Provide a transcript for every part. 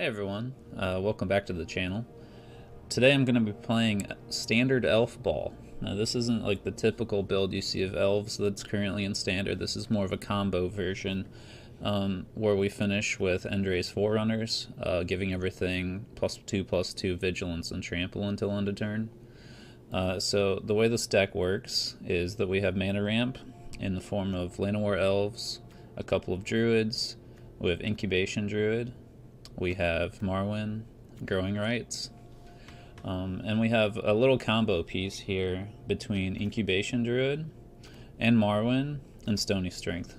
Hey everyone, welcome back to the channel. Today I'm going to be playing Standard ElfBall. Now this isn't like the typical build you see of Elves that's currently in Standard. This is more of a combo version where we finish with End-Raze Forerunners, giving everything +2/+2 Vigilance and Trample until end of turn. So the way this deck works is that we have mana ramp in the form of Llanowar Elves, a couple of Druids, we have Incubation Druid, we have Marwyn, Growing Rites, and we have a little combo piece here between Incubation Druid and Marwyn and Stony Strength.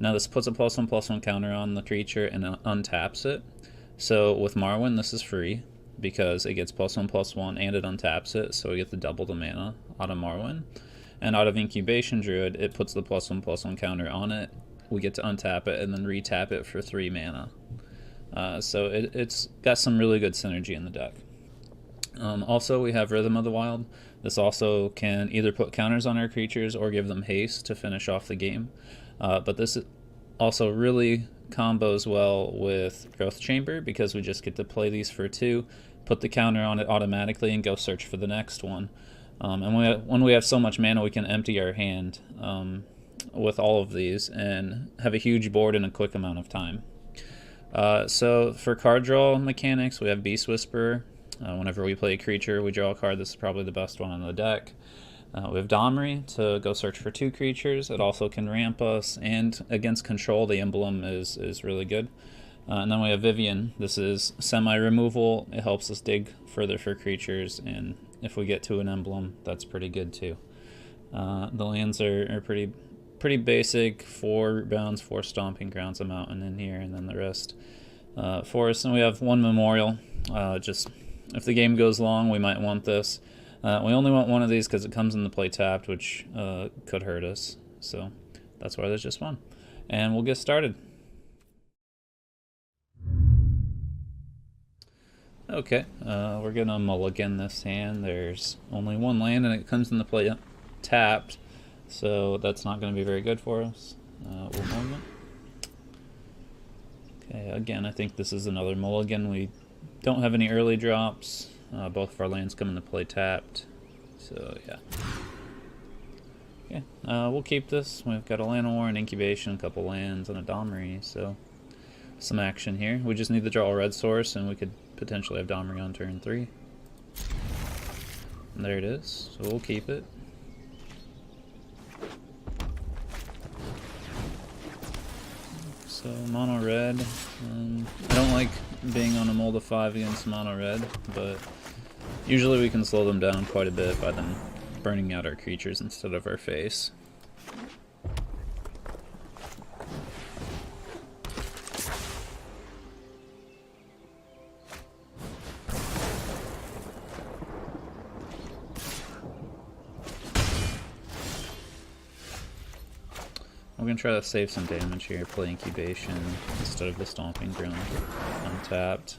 Now this puts a +1/+1 counter on the creature and untaps it. So with Marwyn this is free because it gets +1/+1 and it untaps it, so we get the double the mana out of Marwyn. And out of Incubation Druid it puts the +1/+1 counter on it, we get to untap it and then retap it for 3 mana. So it's got some really good synergy in the deck. Also, we have Rhythm of the Wild. This also can either put counters on our creatures or give them haste to finish off the game. But this also really combos well with Growth Chamber because we just get to play these for 2, put the counter on it automatically, and go search for the next one. And when we have so much mana, we can empty our hand with all of these and have a huge board in a quick amount of time. So for card draw mechanics, we have Beast Whisperer. Whenever we play a creature, we draw a card. This is probably the best one on the deck. We have Domri to go search for 2 creatures. It also can ramp us, and against control, the emblem is really good. And then we have Vivien. This is semi-removal. It helps us dig further for creatures, and if we get to an emblem, that's pretty good too. The lands are pretty basic, 4 Rootbounds, 4 Stomping Grounds, a mountain in here, and then the rest forest. And we have 1 Memorial. Just if the game goes long, we might want this. We only want 1 of these because it comes into play tapped, which could hurt us. So that's why there's just 1. And we'll get started. Okay, we're gonna mulligan this hand. There's only 1 land and it comes into play tapped. So that's not going to be very good for us. We'll mulligan. Okay, again, I think this is another mulligan. We don't have any early drops. Both of our lands come into play tapped. So, yeah. Okay, we'll keep this. We've got a Llanowar, an Incubation, a couple lands, and a Domri. So, some action here. We just need to draw a red source, and we could potentially have Domri on turn 3. And there it is. So, we'll keep it. So mono red, I don't like being on a mold of 5 against mono red, but usually we can slow them down quite a bit by them burning out our creatures instead of our face. We're going to try to save some damage here, play Incubation instead of the Stomping Ground untapped.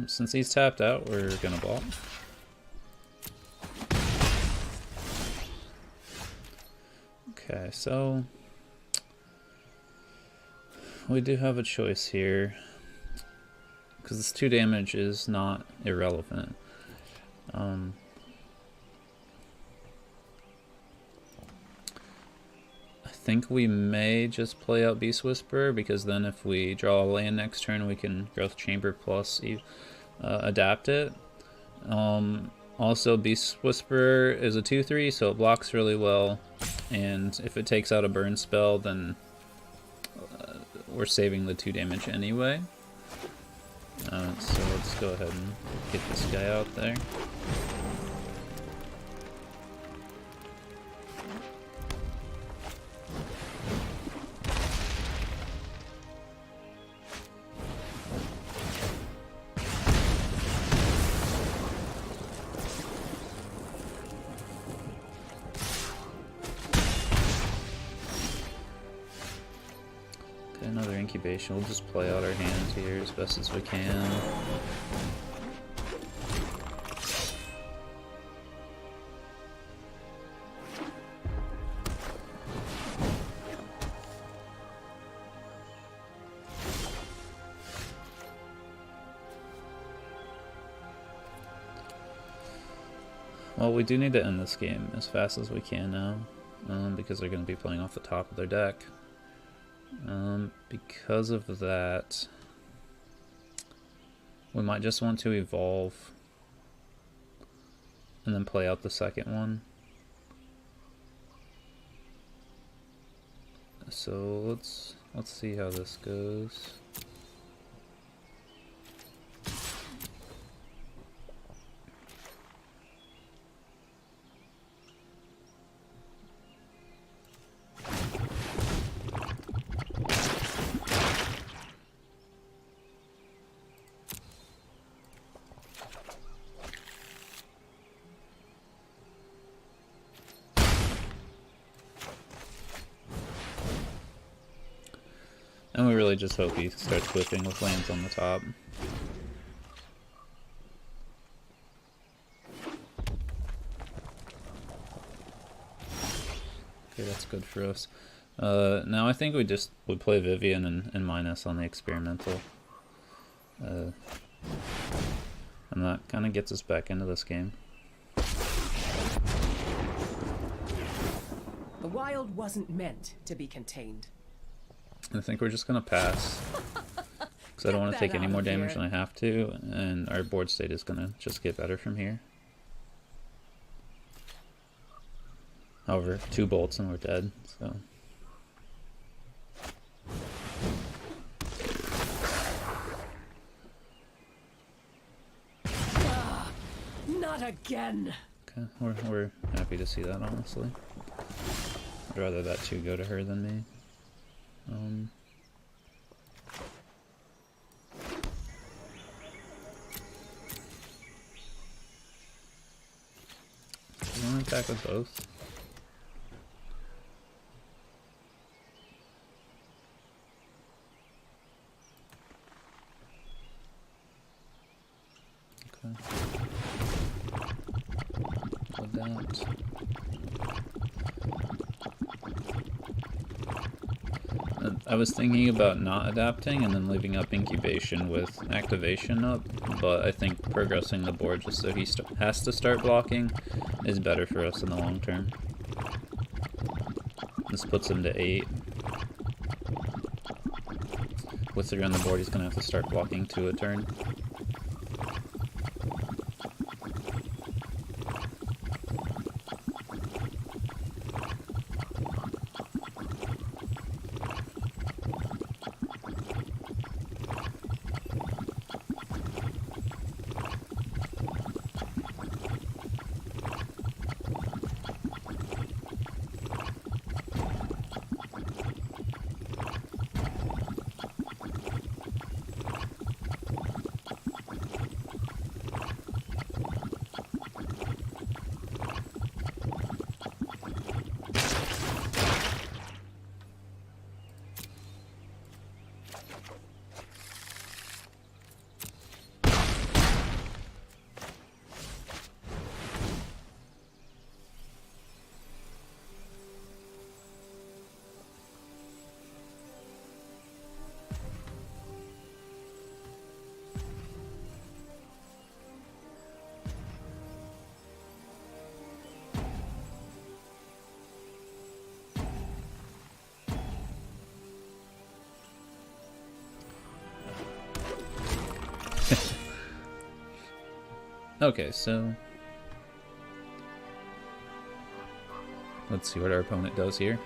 Since he's tapped out, we're going to block. Okay, so we do have a choice here, because this 2 damage is not irrelevant. I think we may just play out Beast Whisperer, because then if we draw a land next turn, we can Growth Chamber plus adapt it. Also, Beast Whisperer is a 2/3, so it blocks really well, and if it takes out a burn spell, then we're saving the 2 damage anyway. So let's go ahead and get this guy out there. Another Incubation. We'll just play out our hand here as best as we can. Well, we do need to end this game as fast as we can now, because they're going to be playing off the top of their deck. Because of that, we might just want to evolve and then play out the second one. So let's see how this goes. And we really just hope he starts whipping with lands on the top. Okay, that's good for us. Now I think we play Vivien and minus on the experimental. And that kind of gets us back into this game. The wild wasn't meant to be contained. I think we're just gonna pass, because I don't want to take any more damage than I have to, and our board state is gonna just get better from here. However, 2 bolts and we're dead, so. Not again. Okay, we're happy to see that, honestly. I'd rather that 2 go to her than me. Do you want to attack with both? Okay. Adapt. I was thinking about not adapting and then leaving up incubation with activation up, but I think progressing the board just so he has to start blocking is better for us in the long term. This puts him to 8. With 3 on the board, he's going to have to start blocking 2 a turn. Okay, so let's see what our opponent does here.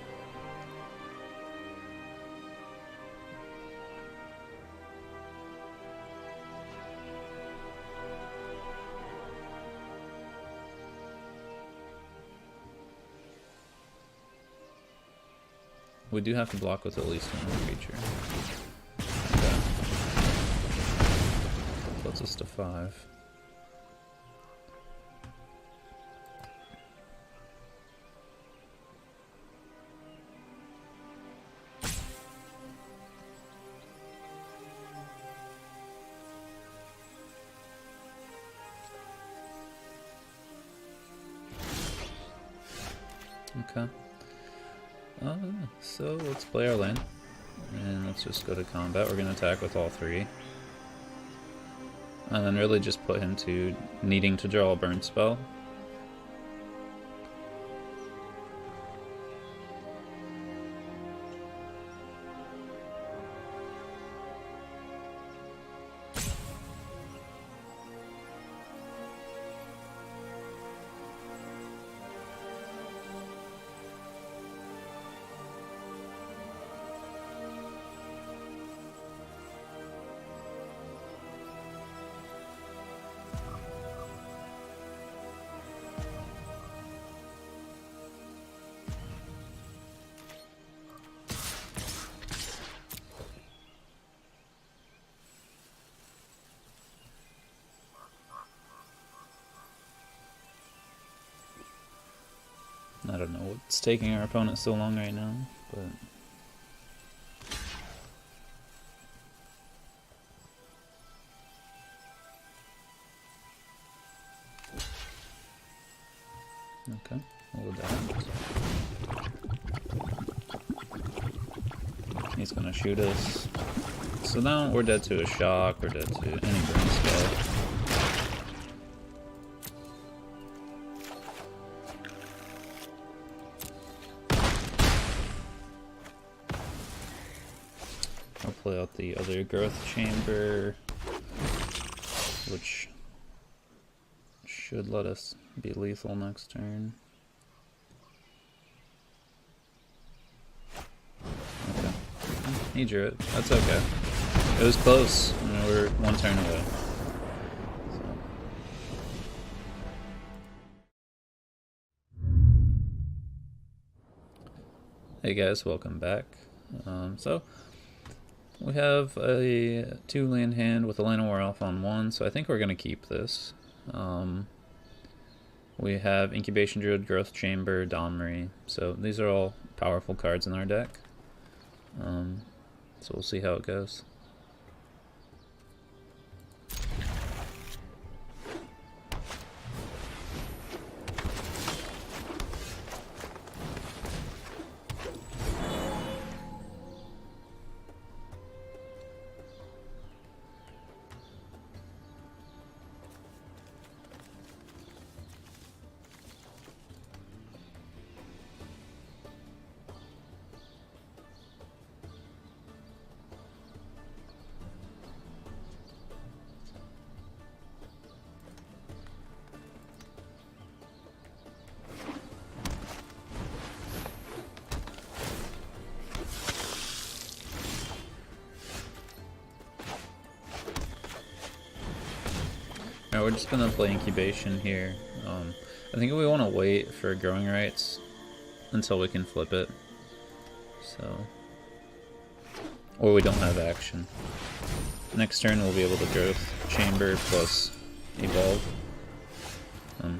We do have to block with at least one creature. Okay. Puts us to 5. Okay. So let's play our land, and let's just go to combat. We're going to attack with all 3. And then really just put him to needing to draw a burn spell. I don't know what's taking our opponent so long right now, but... Okay, we'll adapt. He's gonna shoot us. So now we're dead to a shock, we're dead to any burn spell. I'll play out the other growth chamber, which should let us be lethal next turn. Okay. He drew it. That's okay. It was close. I mean, we're one turn away. So. Hey guys, welcome back. So we have a 2-land hand with a Llanowar Elf on 1, so I think we're going to keep this. We have Incubation Druid, Growth Chamber, Domri. So these are all powerful cards in our deck. So we'll see how it goes. Alright, we're just gonna play Incubation here. I think we want to wait for Growing Rites until we can flip it. So, or we don't have action. Next turn we'll be able to Growth Chamber plus Evolve.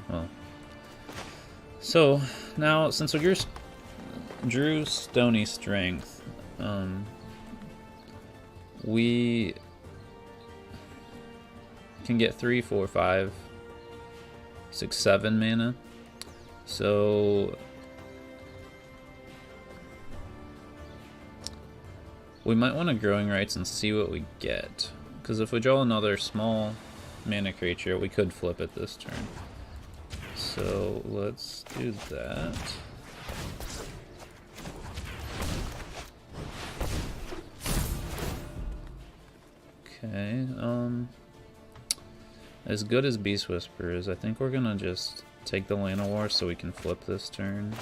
Well. So now, since we drew Stony Strength, we can get 3, 4, 5, 6, 7 mana. So we might want to Growing Rites and see what we get. Because if we draw another small mana creature, we could flip it this turn. So let's do that. Okay, as good as Beast Whisper is, I think we're gonna just take the Llanowar so we can flip this turn.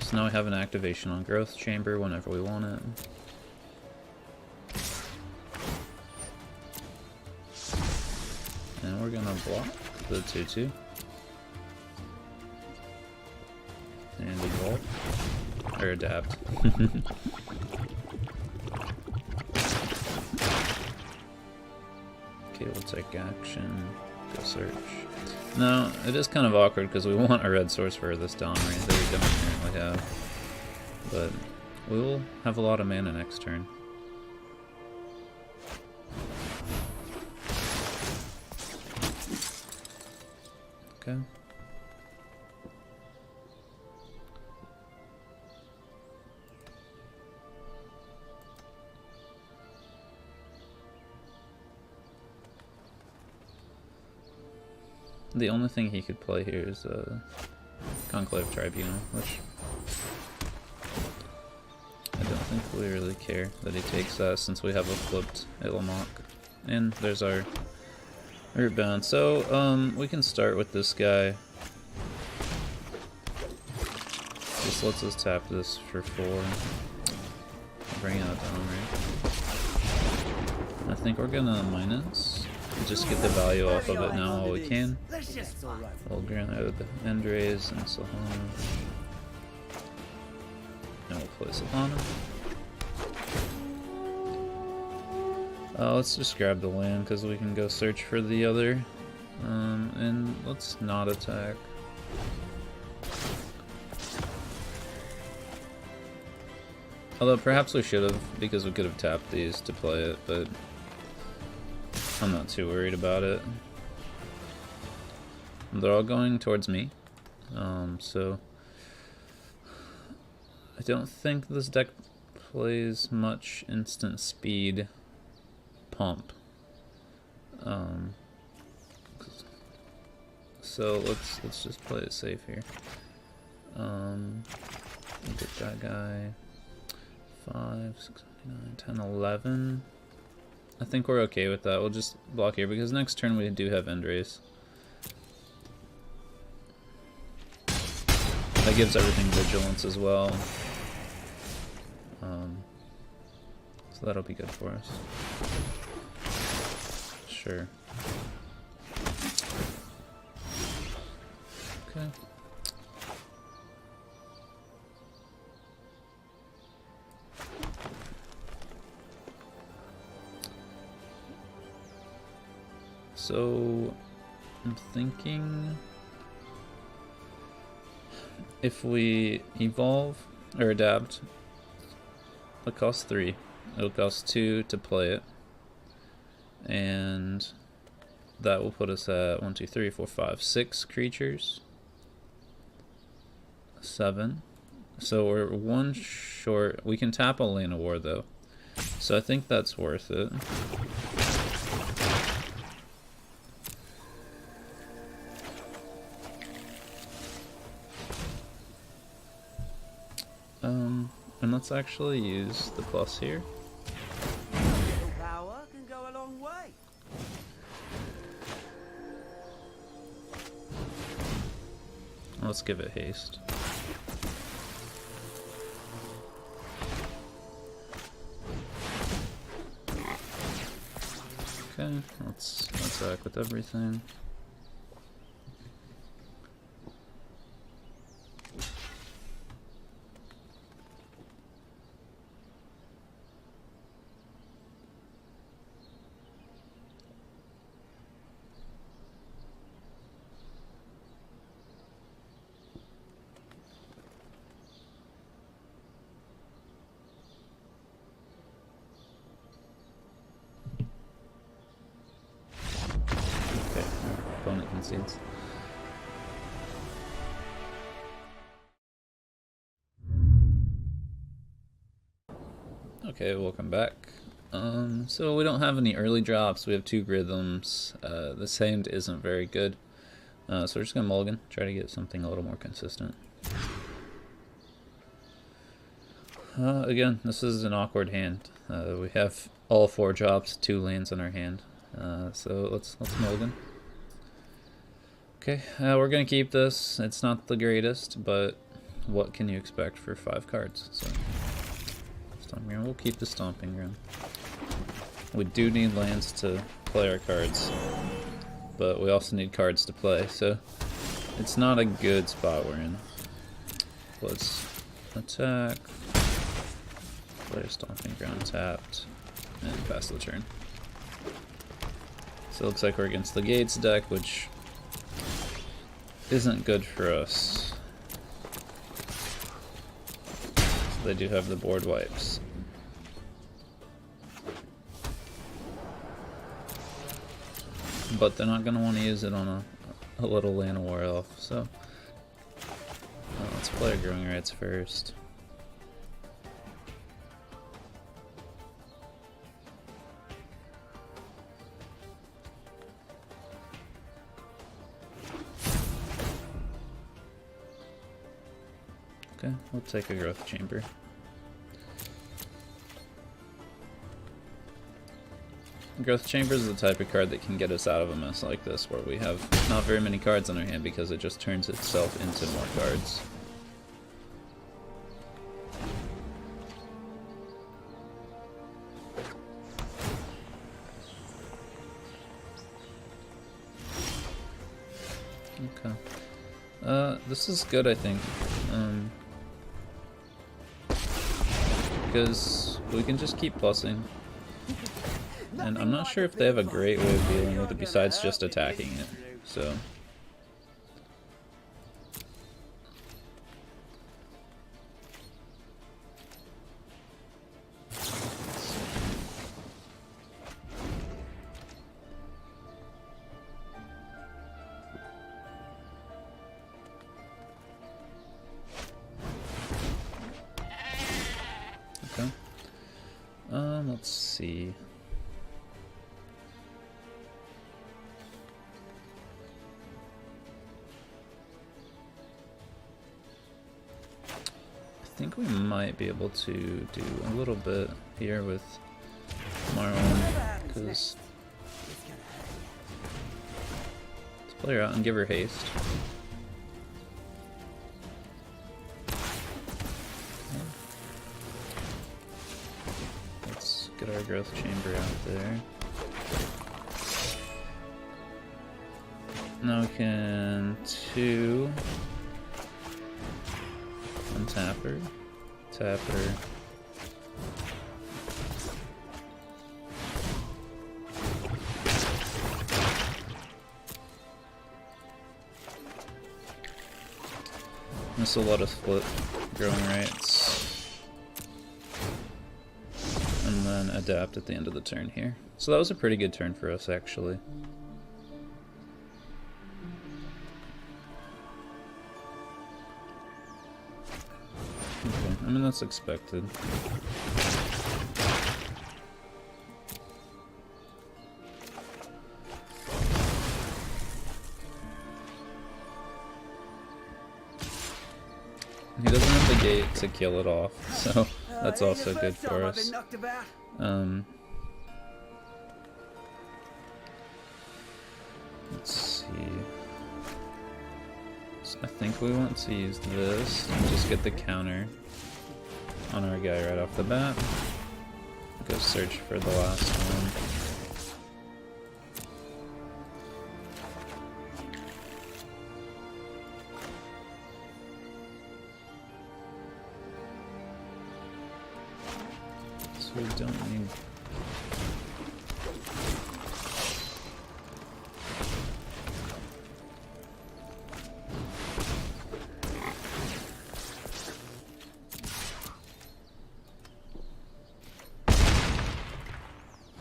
So now we have an activation on Growth Chamber whenever we want it. And we're gonna block the 2/2. And evolve. Or adapt. Okay, we'll take action. Go search. No, it is kind of awkward because we want a red source for this Domri that we don't currently have. But we will have a lot of mana next turn. Okay. The only thing he could play here is Conclave Tribunal, which I don't think we really care that he takes that since we have a flipped Itlimoc. And there's our Rootbound. So, we can start with this guy. Just lets us tap this for 4. Bring out Domri. I think we're gonna minus. Just get the value off of it now while we can. We'll grant out the End-Raze and Silhana. play Silhana. Let's just grab the land because we can go search for the other. And let's not attack. Although perhaps we should have, because we could have tapped these to play it, but I'm not too worried about it. They're all going towards me, so I don't think this deck plays much instant speed pump. So let's just play it safe here. Get that guy. 5, 6, 9, 10, 11. I think we're okay with that. We'll just block here because next turn we do have End-Raze. That gives everything vigilance as well. So that'll be good for us. Sure. Okay. So I'm thinking if we evolve or adapt, it costs 3. It'll cost 2 to play it, and that will put us at 1, 2, 3, 4, 5, 6 creatures. 7. So we're 1 short. We can tap a Llanowar though, so I think that's worth it. And let's actually use the plus here. Power can go a long way. Let's give it haste. Okay, let's attack with everything. Opponent concedes. Okay, welcome back. So we don't have any early drops. We have 2 rhythms. This hand isn't very good. So we're just gonna mulligan, try to get something a little more consistent. Again, this is an awkward hand. We have all 4 drops, 2 lands in our hand. So let's mulligan. Okay, we're gonna keep this. It's not the greatest, but what can you expect for 5 cards? So, Stomping Ground. We'll keep the Stomping Ground. We do need lands to play our cards, but we also need cards to play, so it's not a good spot we're in. Let's attack, play a Stomping Ground tapped, and pass the turn. So it looks like we're against the Gates deck, which isn't good for us. So they do have the board wipes. But they're not going to want to use it on a little Llanowar Elf, so let's play a Growing Rites first. Okay, we'll take a Growth Chamber. Growth Chamber is the type of card that can get us out of a mess like this, where we have not very many cards in our hand because it just turns itself into more cards. Okay. This is good, I think. because we can just keep plussing. And I'm not sure if they have a great way of dealing with it besides just attacking it, so... Okay. Let's see. I think we might be able to do a little bit here with Marwyn, because let's play her out and give her haste. Let's get our growth chamber out there. Now we can untap her, tap her. Miss a lot of split growing rights. And then adapt at the end of the turn here. So that was a pretty good turn for us, actually. Okay, I mean, that's expected. He doesn't have the gate to kill it off, so that's also good for us. Let's see. So I think we want to use this and just get the counter on our guy right off the bat. Go search for the last one. So we don't need...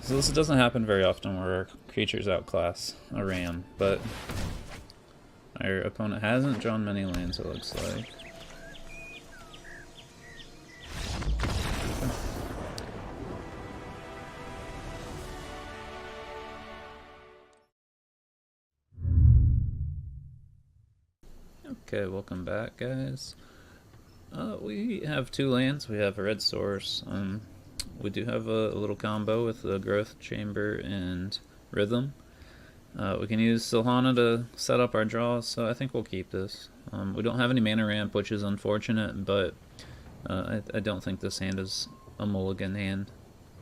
So this doesn't happen very often where our creatures outclass a ram, but our opponent hasn't drawn many lands, it looks like. Okay, welcome back, guys. We have two lands. We have a red source. We do have a little combo with the growth chamber and rhythm. We can use Silhana to set up our draws, so I think we'll keep this. We don't have any mana ramp, which is unfortunate, but I don't think this hand is a mulligan hand.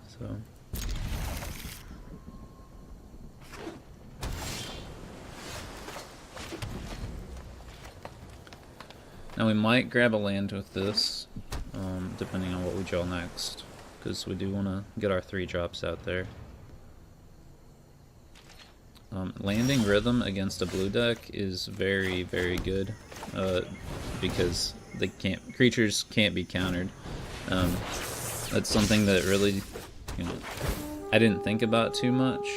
So. Now we might grab a land with this, depending on what we draw next, because we do want to get our 3 drops out there. Landing Rhythm against a blue deck is very, very good, because creatures can't be countered. That's something that really, I didn't think about too much,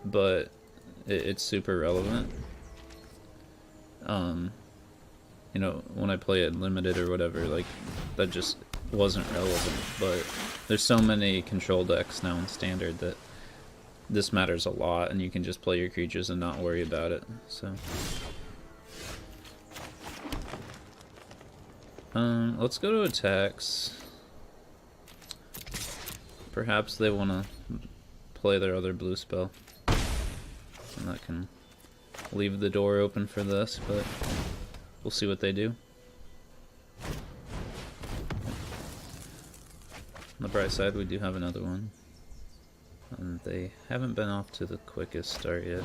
but it's super relevant. When I play it limited or whatever, like, that just wasn't relevant, but there's so many control decks now in Standard that this matters a lot, and you can just play your creatures and not worry about it, so. Let's go to attacks. Perhaps they want to play their other blue spell, and that can leave the door open for this, but we'll see what they do. On the bright side, we do have another one. And they haven't been off to the quickest start yet.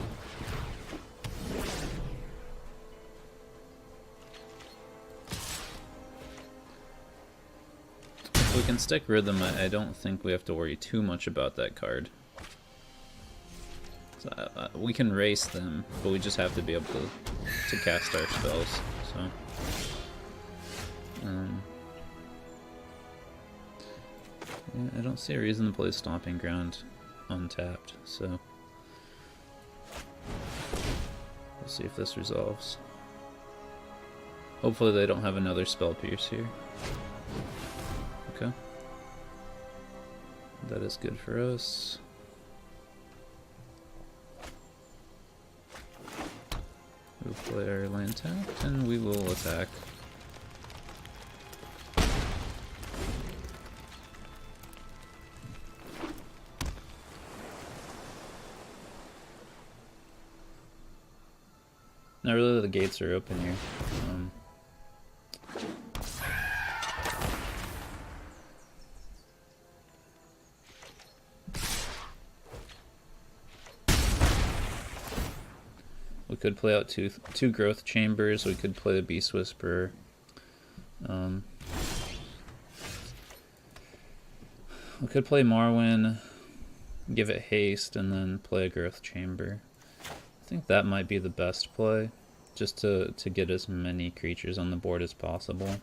If we can stick Rhythm, I don't think we have to worry too much about that card. So, we can race them, but we just have to be able to cast our spells. So, yeah, I don't see a reason to play Stomping Ground untapped, so we'll see if this resolves. Hopefully they don't have another Spell Pierce here. Okay. That is good for us. We'll play our land tapped, and we will attack. Not really, the gates are open here. We could play out two growth chambers. We could play the Beast Whisperer. We could play Marwyn, give it haste, and then play a growth chamber. I think that might be the best play, just to get as many creatures on the board as possible.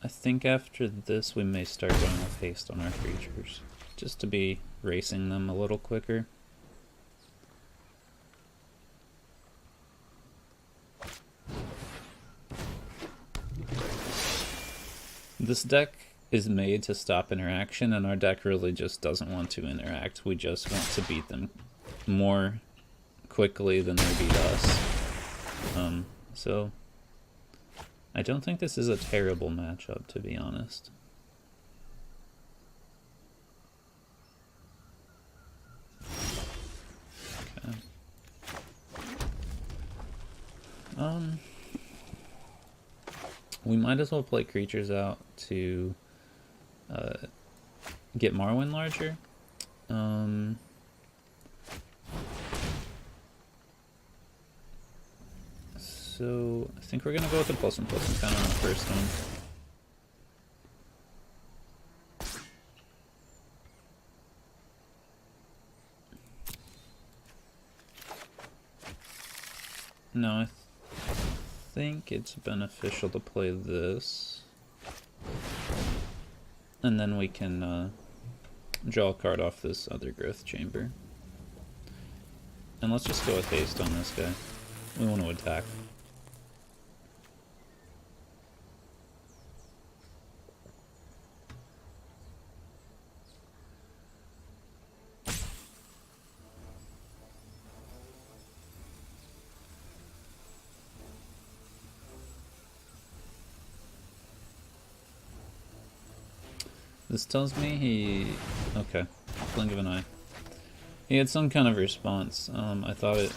I think after this we may start going with haste on our creatures, just to be racing them a little quicker. This deck is made to stop interaction, and our deck really just doesn't want to interact. We just want to beat them more quickly than they beat us. So I don't think this is a terrible matchup, to be honest. Okay. We might as well play creatures out to get Marwyn larger. So I think we're gonna go with the +1/+1 counter on the first one. No, I think it's beneficial to play this, and then we can draw a card off this other growth chamber. And let's just go with haste on this guy. We want to attack. This tells me he... okay, blink of an eye. He had some kind of response. I thought it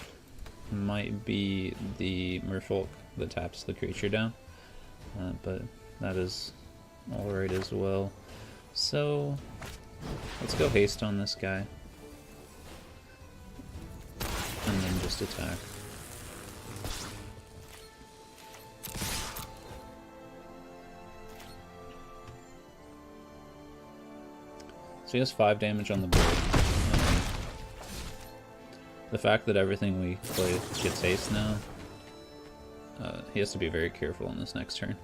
might be the Merfolk that taps the creature down, but that is alright as well. So, let's go haste on this guy, and then just attack. So he has 5 damage on the board. The fact that everything we play gets haste now, he has to be very careful on this next turn.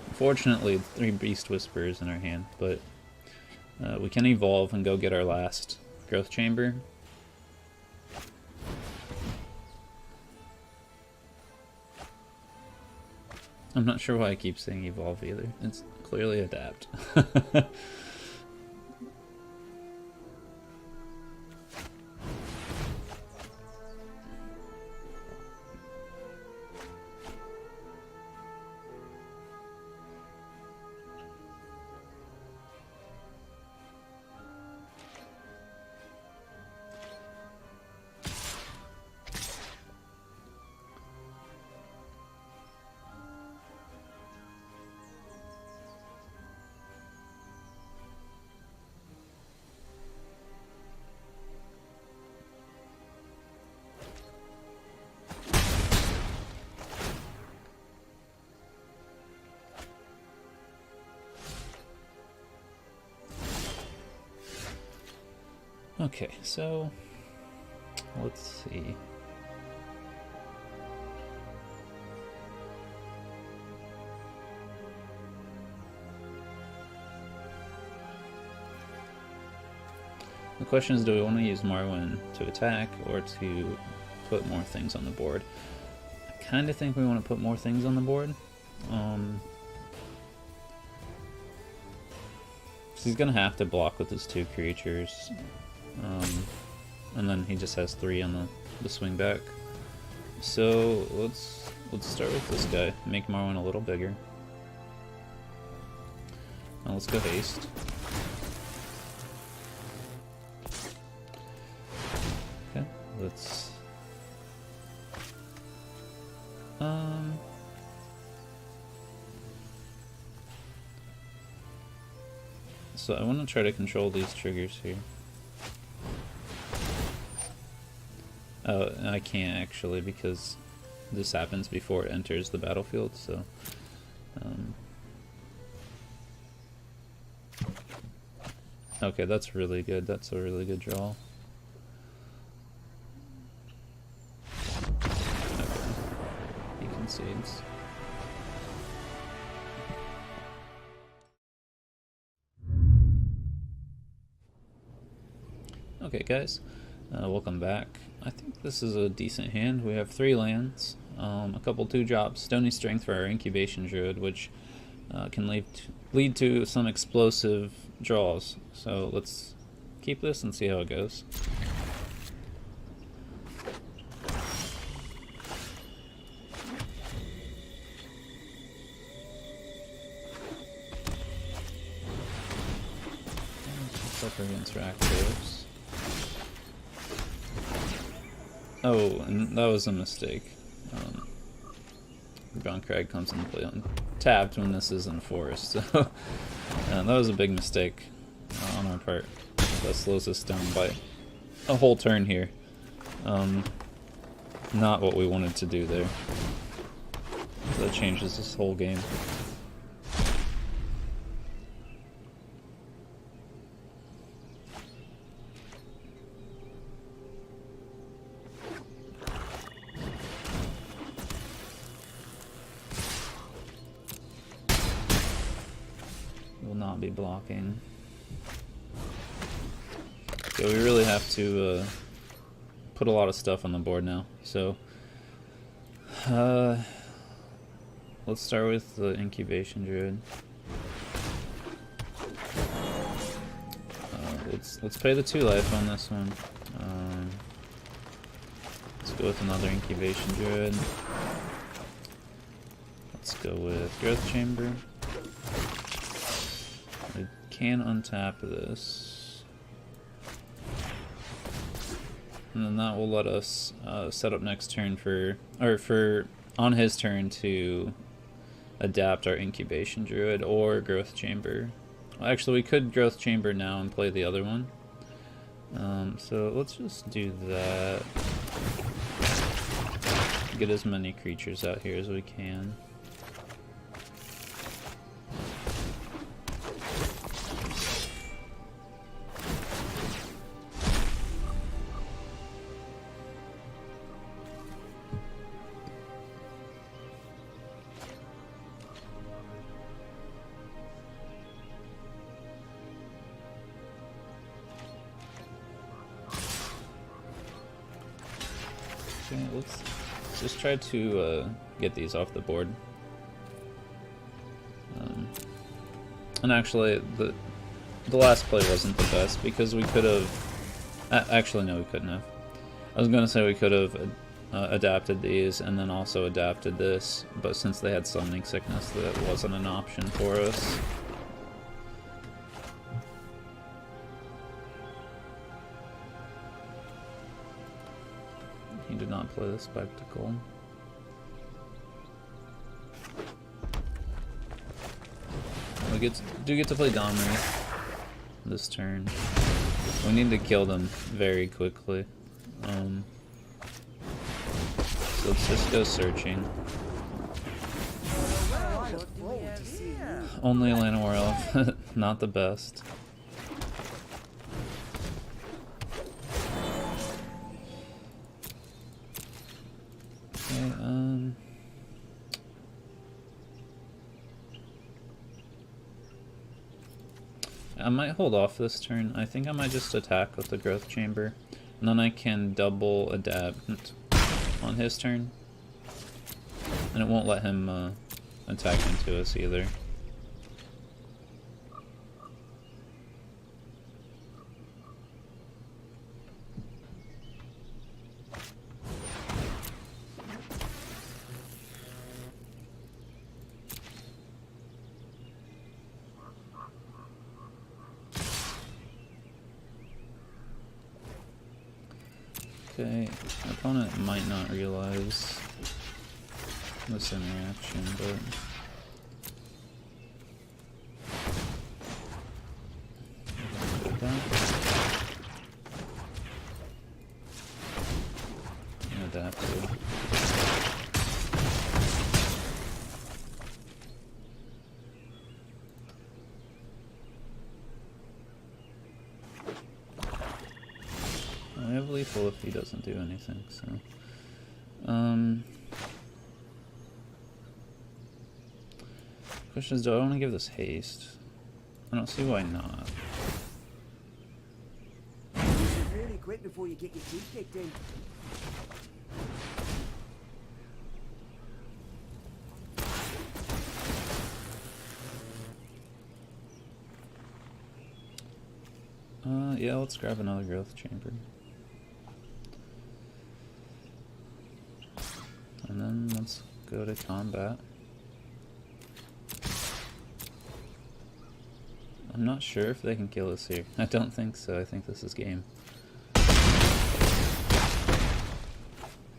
Unfortunately, 3 Beast Whisperers in our hand, but we can evolve and go get our last growth chamber. I'm not sure why I keep saying evolve either. It's clearly adapt. Okay, so let's see. The question is, do we want to use Marwyn to attack or to put more things on the board? I kind of think we want to put more things on the board. He's going to have to block with his 2 creatures. And then he just has 3 on the swing back. So let's start with this guy. Make Marwyn a little bigger. Now let's go haste. Okay, let's so I want to try to control these triggers here. Oh, I can't actually because this happens before it enters the battlefield, so okay, that's really good. That's a really good draw. Okay. He concedes. Okay, guys, welcome back. I think this is a decent hand. We have 3 lands, a couple 2-drops, Stony Strength for our Incubation Druid, which can lead to some explosive draws. So let's keep this and see how it goes. Up against Rakdos. Oh, and that was a mistake. Rootbound Crag comes into play untapped when this is in forest, so that was a big mistake on our part. That slows us down by a whole turn here. Not what we wanted to do there. So that changes this whole game. Not be blocking. So we really have to put a lot of stuff on the board now. So let's start with the Incubation Druid. Let's pay the 2 life on this one. Let's go with another Incubation Druid. Let's go with Growth Chamber. We can untap this, and then that will let us set up next turn on his turn to adapt our Incubation Druid or Growth Chamber. Well, actually, we could Growth Chamber now and play the other one. So let's just do that. Get as many creatures out here as we can. Okay, let's just try to get these off the board. And actually, the last play wasn't the best because we could have... actually, no, we couldn't have. I was going to say we could have adapted these and then also adapted this, but since they had Summoning Sickness, that wasn't an option for us. He did not play the Spectacle. We do get to play Domri this turn. We need to kill them very quickly. So let's just go searching. Only a Llanowar Elf, not the best. Okay, I might hold off this turn. I think I might just attack with the Growth Chamber, and then I can double adapt on his turn, and it won't let him attack into us either. Okay, my opponent might not realize this interaction, but adapt to. I have lethal if he doesn't do anything, so question is, do I want to give this haste? I don't see why not. You should really quit before you get your teeth kicked in. Yeah, let's grab another Growth Chamber. And then let's go to combat. I'm not sure if they can kill us here. I don't think so. I think this is game.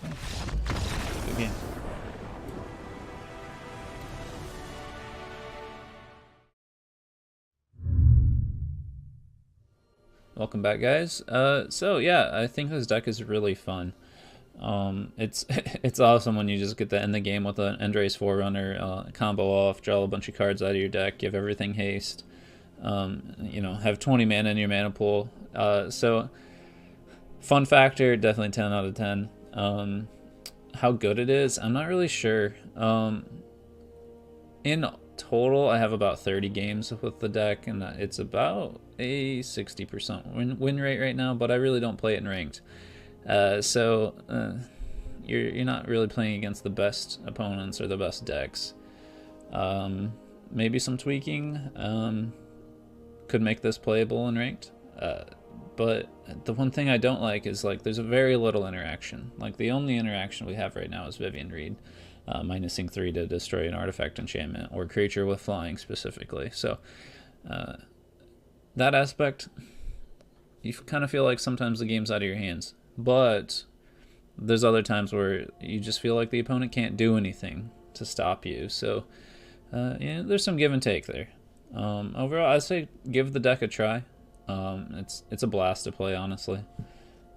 Okay. Good game. Welcome back, guys. So yeah, I think this deck is really fun. It's awesome when you just get to end the game with an End-Raze Forerunner, combo off, draw a bunch of cards out of your deck, give everything haste, you know, have 20 mana in your mana pool. So fun factor, definitely 10 out of 10. How good it is, I'm not really sure. In total, I have about 30 games with the deck, and it's about a 60% win rate right now, but I really don't play it in ranked. So you're not really playing against the best opponents or the best decks. Maybe some tweaking could make this playable in ranked. But the one thing I don't like is, like, there's a very little interaction. Like, the only interaction we have right now is Vivien Reid, minusing 3 to destroy an artifact enchantment or creature with flying specifically. So that aspect, you kind of feel like sometimes the game's out of your hands. But there's other times where you just feel like the opponent can't do anything to stop you. So yeah, there's some give and take there. Overall, I'd say give the deck a try. It's a blast to play, honestly.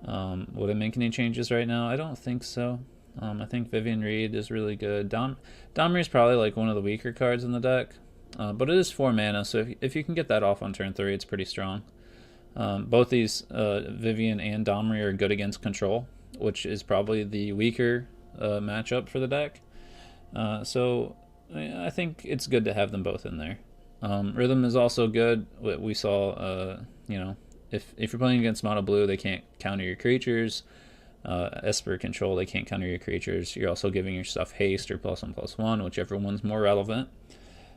Would it make any changes right now? I don't think so. I think Vivien Reid is really good. Domri is probably like one of the weaker cards in the deck, but it is 4 mana, so if you can get that off on turn 3, it's pretty strong. Both these, Vivien and Domri, are good against control, which is probably the weaker matchup for the deck. So I think it's good to have them both in there. Rhythm is also good. We saw, you know, if you're playing against mono blue, they can't counter your creatures. Esper control, they can't counter your creatures. You're also giving your stuff haste or +1/+1, whichever one's more relevant.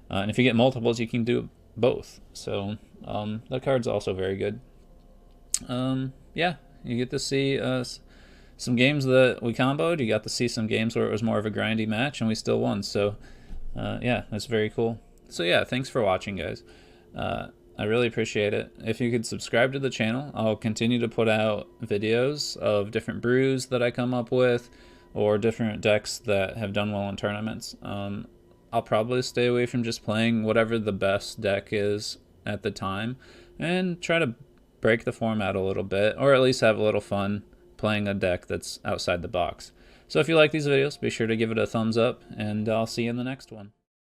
And if you get multiples, you can do both. So that card's also very good. Yeah, you get to see some games that we comboed. You got to see some games where it was more of a grindy match and we still won. So yeah, that's very cool. So yeah, thanks for watching, guys. I really appreciate it. If you could subscribe to the channel, I'll continue to put out videos of different brews that I come up with, or different decks that have done well in tournaments. I'll probably stay away from just playing whatever the best deck is at the time, and try to break the format a little bit, or at least have a little fun playing a deck that's outside the box. So if you like these videos, be sure to give it a thumbs up, and I'll see you in the next one.